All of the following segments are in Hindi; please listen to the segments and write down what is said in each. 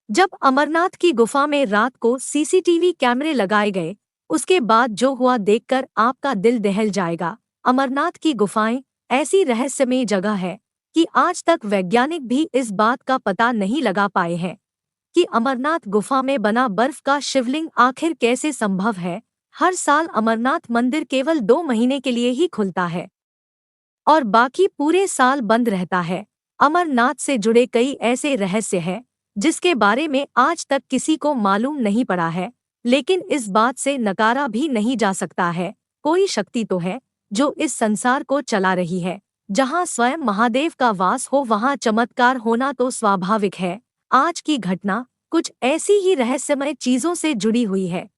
जब अमरनाथ की गुफा में रात को सीसीटीवी कैमरे लगाए गए, उसके बाद जो हुआ देखकर आपका दिल दहल जाएगा। अमरनाथ की गुफाएं ऐसी रहस्यमय जगह है कि आज तक वैज्ञानिक भी इस बात का पता नहीं लगा पाए हैं कि अमरनाथ गुफा में बना बर्फ का शिवलिंग आखिर कैसे संभव है। हर साल अमरनाथ मंदिर केवल 2 महीने के लिए ही खुलता है और बाकी पूरे साल बंद रहता है। अमरनाथ से जुड़े कई ऐसे रहस्य हैं जिसके बारे में आज तक किसी को मालूम नहीं पड़ा है, लेकिन इस बात से नकारा भी नहीं जा सकता है, कोई शक्ति तो है जो इस संसार को चला रही है। जहां स्वयं महादेव का वास हो वहां चमत्कार होना तो स्वाभाविक है। आज की घटना कुछ ऐसी ही रहस्यमय चीजों से जुड़ी हुई है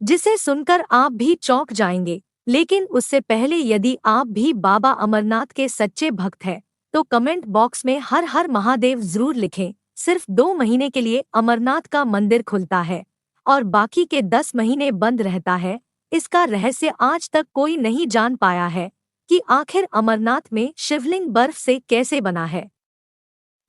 जिसे सुनकर आप भी चौंक जाएंगे। लेकिन उससे पहले यदि आप भी बाबा अमरनाथ के सच्चे भक्त हैं तो कमेंट बॉक्स में हर हर महादेव जरूर लिखें। सिर्फ 2 महीने के लिए अमरनाथ का मंदिर खुलता है और बाकी के 10 महीने बंद रहता है। इसका रहस्य आज तक कोई नहीं जान पाया है कि आखिर अमरनाथ में शिवलिंग बर्फ से कैसे बना है।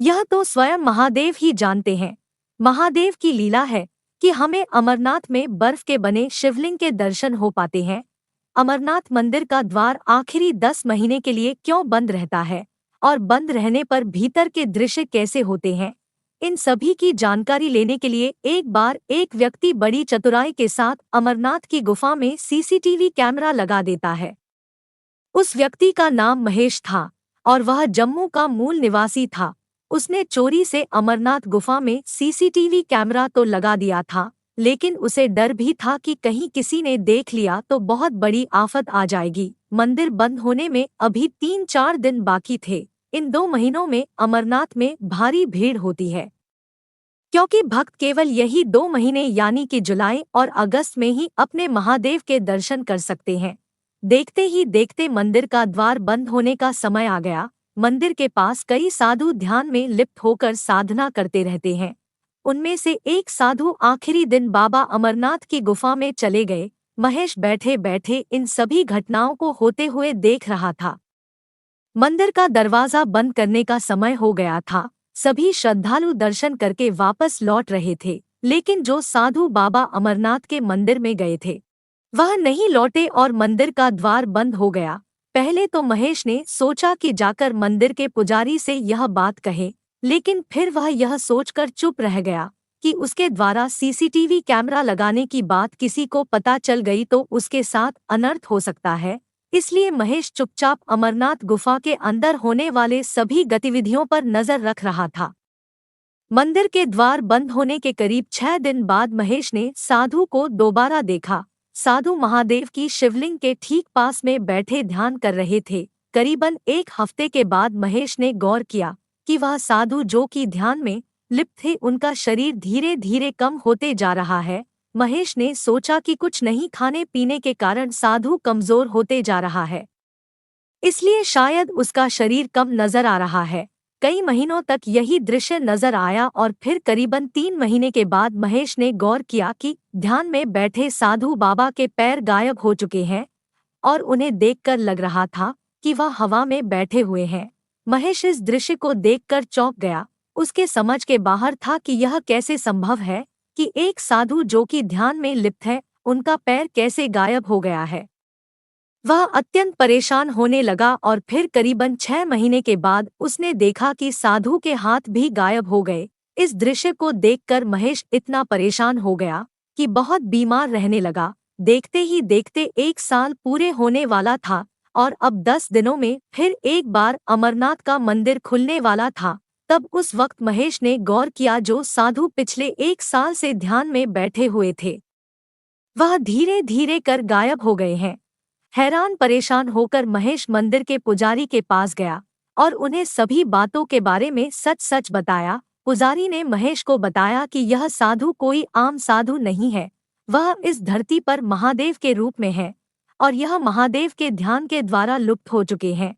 यह तो स्वयं महादेव ही जानते हैं। महादेव की लीला है कि हमें अमरनाथ में बर्फ के बने शिवलिंग के दर्शन हो पाते हैं। अमरनाथ मंदिर का द्वार आखिरी 10 महीने के लिए क्यों बंद रहता है और बंद रहने पर भीतर के दृश्य कैसे होते हैं, इन सभी की जानकारी लेने के लिए एक बार एक व्यक्ति बड़ी चतुराई के साथ अमरनाथ की गुफा में सीसीटीवी कैमरा लगा देता है। उस व्यक्ति का नाम महेश था और वह जम्मू का मूल निवासी था। उसने चोरी से अमरनाथ गुफा में सीसीटीवी कैमरा तो लगा दिया था, लेकिन उसे डर भी था कि कहीं किसी ने देख लिया तो बहुत बड़ी आफत आ जाएगी। मंदिर बंद होने में अभी 3-4 दिन बाकी थे। इन 2 महीनों में अमरनाथ में भारी भीड़ होती है क्योंकि भक्त केवल यही 2 महीने यानी कि जुलाई और अगस्त में ही अपने महादेव के दर्शन कर सकते हैं। देखते ही देखते मंदिर का द्वार बंद होने का समय आ गया। मंदिर के पास कई साधु ध्यान में लिप्त होकर साधना करते रहते हैं। उनमें से एक साधु आखिरी दिन बाबा अमरनाथ की गुफा में चले गए। महेश बैठे बैठे इन सभी घटनाओं को होते हुए देख रहा था। मंदिर का दरवाजा बंद करने का समय हो गया था। सभी श्रद्धालु दर्शन करके वापस लौट रहे थे, लेकिन जो साधु बाबा अमरनाथ के मंदिर में गए थे वह नहीं लौटे और मंदिर का द्वार बंद हो गया। पहले तो महेश ने सोचा कि जाकर मंदिर के पुजारी से यह बात कहे, लेकिन फिर वह यह सोचकर चुप रह गया कि उसके द्वारा सीसीटीवी कैमरा लगाने की बात किसी को पता चल गई तो उसके साथ अनर्थ हो सकता है। इसलिए महेश चुपचाप अमरनाथ गुफा के अंदर होने वाले सभी गतिविधियों पर नजर रख रहा था। मंदिर के द्वार बंद होने के करीब 6 दिन बाद महेश ने साधु को दोबारा देखा। साधु महादेव की शिवलिंग के ठीक पास में बैठे ध्यान कर रहे थे। करीबन 1 हफ्ते के बाद महेश ने गौर किया कि वह साधु जो कि ध्यान में लिप्त थे उनका शरीर धीरे धीरे कम होते जा रहा है। महेश ने सोचा कि कुछ नहीं खाने पीने के कारण साधु कमजोर होते जा रहा है, इसलिए शायद उसका शरीर कम नजर आ रहा है। कई महीनों तक यही दृश्य नजर आया और फिर करीबन 3 महीने के बाद महेश ने गौर किया कि ध्यान में बैठे साधु बाबा के पैर गायब हो चुके हैं और उन्हें देखकर लग रहा था कि वह हवा में बैठे हुए हैं। महेश इस दृश्य को देखकर चौंक गया। उसके समझ के बाहर था कि यह कैसे संभव है कि एक साधु जो कि ध्यान में लिप्त है उनका पैर कैसे गायब हो गया है। वह अत्यंत परेशान होने लगा और फिर करीबन 6 महीने के बाद उसने देखा कि साधु के हाथ भी गायब हो गए। इस दृश्य को देखकर महेश इतना परेशान हो गया कि बहुत बीमार रहने लगा। देखते ही देखते 1 साल पूरे होने वाला था और अब 10 दिनों में फिर एक बार अमरनाथ का मंदिर खुलने वाला था। तब उस वक्त महेश ने गौर किया जो साधु पिछले 1 साल से ध्यान में बैठे हुए थे वह धीरे धीरे कर गायब हो गए हैं। हैरान परेशान होकर महेश मंदिर के पुजारी के पास गया और उन्हें सभी बातों के बारे में सच सच बताया। पुजारी ने महेश को बताया कि यह साधु कोई आम साधु नहीं है, वह इस धरती पर महादेव के रूप में है और यह महादेव के ध्यान के द्वारा लुप्त हो चुके हैं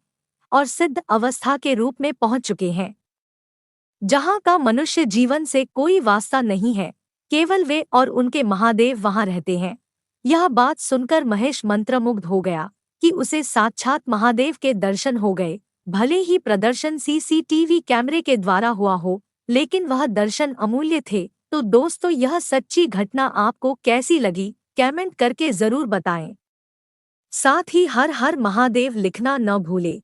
और सिद्ध अवस्था के रूप में पहुंच चुके हैं, जहां का मनुष्य जीवन से कोई वास्ता नहीं है, केवल वे और उनके महादेव वहां रहते हैं। यह बात सुनकर महेश मंत्रमुग्ध हो गया कि उसे साक्षात महादेव के दर्शन हो गए। भले ही प्रदर्शन सीसीटीवी कैमरे के द्वारा हुआ हो, लेकिन वह दर्शन अमूल्य थे। तो दोस्तों, यह सच्ची घटना आपको कैसी लगी, कमेंट करके जरूर बताएं। साथ ही हर हर महादेव लिखना न भूलें।